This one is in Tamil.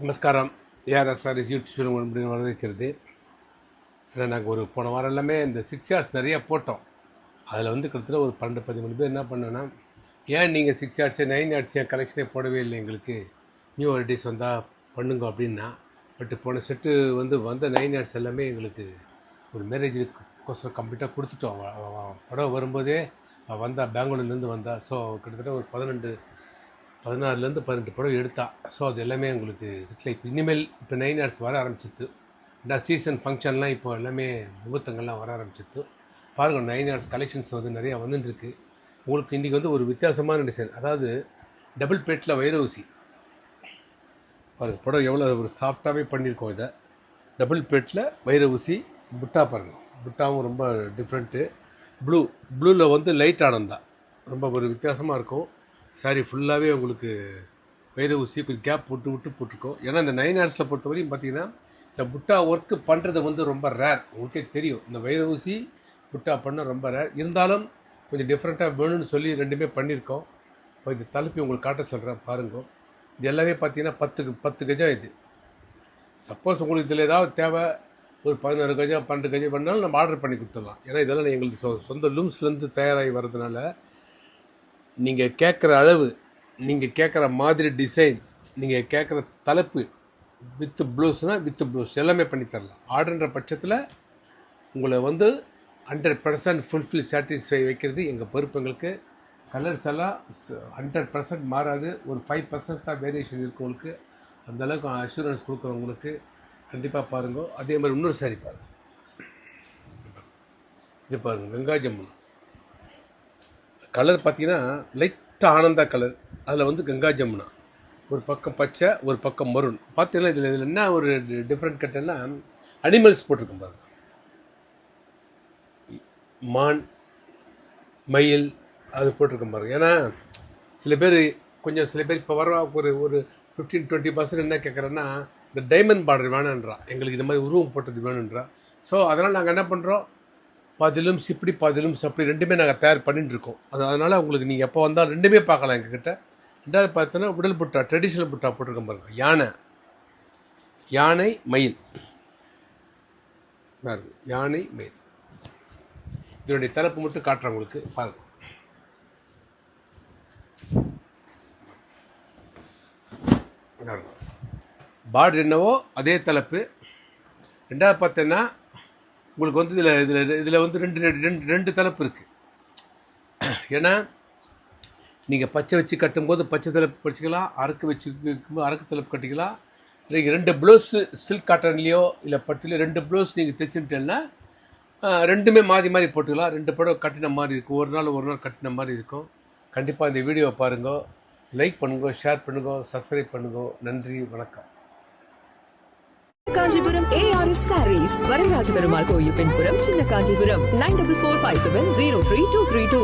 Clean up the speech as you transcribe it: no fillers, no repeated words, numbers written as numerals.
நமஸ்காரம். ஏஆர்எஸ்ஆர்எஸ் யூடியூப் அப்படின்னு வரவேற்கிறது. ஏன்னா நாங்கள் போன வாரம் எல்லாமே இந்த 6 yards நிறையா போட்டோம். அதில் கிட்டத்தட்ட ஒரு 12-13 பேர் என்ன பண்ணோன்னா, ஏன் நீங்கள் 6 yards 9 yards ஏன் கலெக்ஷனே போடவே இல்லை, எங்களுக்கு நியூ வெரைட்டிஸ் வந்தால் பண்ணுங்க அப்படின்னா. பட் போன செட்டு வந்த 9 yards எல்லாமே எங்களுக்கு ஒரு மேரேஜுக்கோசரம் கம்ப்ளீட்டாக கொடுத்துட்டோம். படம் வரும்போதே பெங்களூர்லேருந்து வந்தா. ஸோ கிட்டத்தட்ட ஒரு 16 படம் எடுத்தா. ஸோ அது எல்லாமே உங்களுக்கு செட்டில். இப்போ இனிமேல் 9 yards வர ஆரம்பிச்சிது. சீசன் ஃபங்க்ஷன்லாம் இப்போ எல்லாமே முகூர்த்தங்கள்லாம் வர ஆரம்பிச்சிது. பாருங்கள், 9 yards கலெக்ஷன்ஸ் நிறையா வந்துட்டுருக்கு. உங்களுக்கு இன்றைக்கி ஒரு வித்தியாசமான டிசைன், அதாவது டபுள் பிளேட்டில் வைர ஊசி. பாருங்கள் படம் எவ்வளோ ஒரு சாஃப்டாகவே பண்ணியிருக்கோம். இதை டபுள் பிளேட்டில் வைர ஊசி புட்டா பாருங்கள். புட்டாவும் ரொம்ப டிஃப்ரெண்ட்டு. ப்ளூவில் லைட் ஆனந்தா ரொம்ப ஒரு வித்தியாசமாக இருக்கும். சாரி ஃபுல்லாகவே உங்களுக்கு வைர ஊசி கொஞ்சம் கேப் விட்டு போட்டிருக்கோம். ஏன்னா இந்த 9 yards பொறுத்தவரையும் பார்த்தீங்கன்னா இந்த புட்டா ஒர்க்கு பண்ணுறது ரொம்ப ரேர். உங்களுக்கே தெரியும், இந்த வைர ஊசி புட்டா பண்ண ரொம்ப ரேர். இருந்தாலும் கொஞ்சம் டிஃப்ரெண்ட்டாக வேணும்னு சொல்லி ரெண்டுமே பண்ணியிருக்கோம். இப்போ இது தலைப்பி உங்களுக்கு காட்ட சொல்கிறேன் பாருங்க. இது எல்லாமே பார்த்தீங்கன்னா 10 கஜம். இது சப்போஸ் உங்களுக்கு இதில் ஏதாவது தேவை, ஒரு 11 கஜம் 12 கஜம் பண்ணாலும் நம்ம ஆர்டர் பண்ணி கொடுத்துடலாம். ஏன்னா இதெல்லாம் எங்களுக்கு சொந்த லூம்ஸ்லேருந்து தயாராகி வர்றதுனால நீங்கள் கேட்குற அளவு, நீங்கள் கேட்குற மாதிரி டிசைன், நீங்கள் கேட்குற தலைப்பு வித்து ப்ளவுஸ்னால் வித்து ப்ளவுஸ் எல்லாமே பண்ணித்தரலாம். ஆர்டர்ன்ற பட்சத்தில் உங்களை 100% ஃபுல்ஃபில் சாட்டிஸ்ஃபை வைக்கிறது எங்கள் பொறுப்பு. எங்களுக்கு கலர்ஸ் எல்லாம் 100% மாறாது. ஒரு 5% தான் வேரியேஷன் இருக்குது உங்களுக்கு. அந்தளவுக்கு அஷூரன்ஸ் கொடுக்குறவங்களுக்கு கண்டிப்பாக பாருங்க. அதே மாதிரி இன்னொரு சாரி பாருங்கள். இது பாருங்கள், கங்கா ஜமுனா கலர் பார்த்தீங்கன்னா லைட்டாக ஆனந்தா கலர். அதில் கங்கா ஜமுனா, ஒரு பக்கம் பச்சை, ஒரு பக்கம் மருன். பார்த்தீங்கன்னா இதில் என்ன ஒரு டிஃப்ரெண்ட் கட்டன்னா, அனிமல்ஸ் போட்டிருக்கோம் பாருங்கள். மான், மயில் அது போட்டிருக்கோம் பாருங்கள். ஏன்னா சில பேர் இப்போ வர ஒரு 15-20% என்ன கேட்குறேன்னா, இந்த டைமண்ட் பார்டர் வேணுன்றா, எங்களுக்கு இது மாதிரி உருவம் போட்டது வேணுன்றா. ஸோ அதனால் நாங்கள் என்ன பண்ணுறோம், பாதிலும் இப்படி பாதிலும் அப்படி ரெண்டுமே நாங்கள் தயார் பண்ணிட்டுருக்கோம். அதனால் உங்களுக்கு நீங்கள் எப்போ வந்தால் ரெண்டுமே பார்க்கலாம் எங்ககிட்ட. ரெண்டாவது பார்த்தோன்னா உடல் புட்டா, ட்ரெடிஷ்னல் புட்டா போட்டிருக்கோம் பாருங்கள். யானை மயில் பாருங்கள். யானை மயில் இதனுடைய தலைப்பு மட்டும் காட்டுறேன் உங்களுக்கு பாருங்கள். பார்டர் என்னவோ அதே தலைப்பு. ரெண்டாவது பார்த்தோன்னா உங்களுக்கு இதில் ரெண்டு தலைப்பு இருக்குது. ஏன்னா நீங்கள் பச்சை வச்சு கட்டும்போது பச்சை தலைப்பு படிச்சிக்கலாம், அரக்கு வச்சு வைக்கும்போது அரக்கு தலைப்பு கட்டிக்கலாம். நீங்கள் 2 ப்ளவுஸு சில்க் காட்டன்லேயோ இல்லை பட்டுலையோ 2 ப்ளவுஸ் நீங்கள் தைச்சுட்டேன்னா ரெண்டுமே மாறி போட்டுக்கலாம். 2 படம் கட்டின மாதிரி இருக்கும். ஒரு நாள் கட்டின மாதிரி இருக்கும். கண்டிப்பாக இந்த வீடியோவை பாருங்க, லைக் பண்ணுங்க, ஷேர் பண்ணுங்க, சப்ஸ்கிரைப் பண்ணுங்க. நன்றி, வணக்கம். காஞ்சிபுரம் ARS Sarees, வரதராஜ பெருமாள் கோயில் பின்புறம், சின்ன காஞ்சிபுரம். 9445703232.